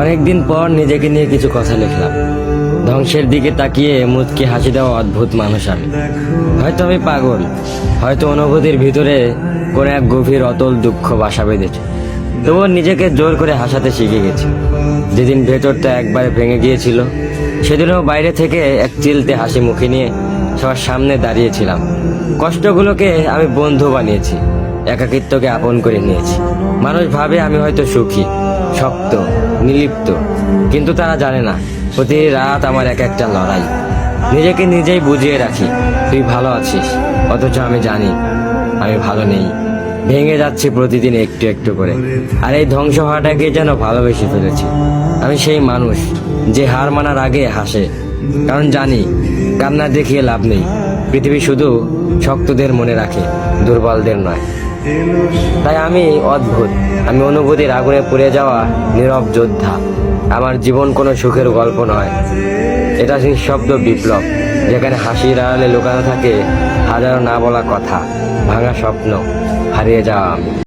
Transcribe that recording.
অনেকদিন পর নিজেকে নিয়ে কিছু কথা লিখলাম। ধ্বংসের দিকে তাকিয়ে মুচকি হাসি দেওয়া অদ্ভুত মানুষ আমি। হয়তো আমি পাগল, হয়তো অনুভূতির ভিতরে কোনো এক গভীর অতল দুঃখ বাসা বেঁধেছে। তবুও নিজেকে জোর করে হাসাতে শিখে গেছি। যেদিন ভেতরটা একবারে ভেঙে গিয়েছিল, সেদিনও বাইরে থেকে এক চিলতে হাসি মুখে নিয়ে সবার সামনে দাঁড়িয়েছিলাম। কষ্টগুলোকে আমি বন্ধু বানিয়েছি, একাকিত্বকে আপন করে নিয়েছি। মানুষ ভাবে আমি হয়তো সুখী, শক্ত, নির্লিপ্ত, কিন্তু তারা জানে না প্রতি রাত আমার এক একটা লড়াই। নিজেকে নিজেই বুঝিয়ে রাখি তুই ভালো আছিস, অথচ আমি জানি আমি ভালো নেই। ভেঙে যাচ্ছি প্রতিদিন একটু একটু করে, আর এই ধ্বংস হওয়াটাকে যেন ভালোবেসে ফেলেছি। আমি সেই মানুষ যে হার মানার আগে হাসে, কারণ জানি কান্না দেখিয়ে লাভ নেই। পৃথিবী শুধু শক্তদের মনে রাখে, দুর্বলদের নয়। তাই আমি অদ্ভুত, আমি অনুভূতির আগুনে পুড়ে যাওয়া নীরব যোদ্ধা। আমার জীবন কোনো সুখের গল্প নয়, এটা নিঃশব্দ বিপ্লব, যেখানে হাসির আড়ালে লুকানো থাকে হাজারো না বলা কথা, ভাঙা স্বপ্ন, হারিয়ে যাওয়া আমি।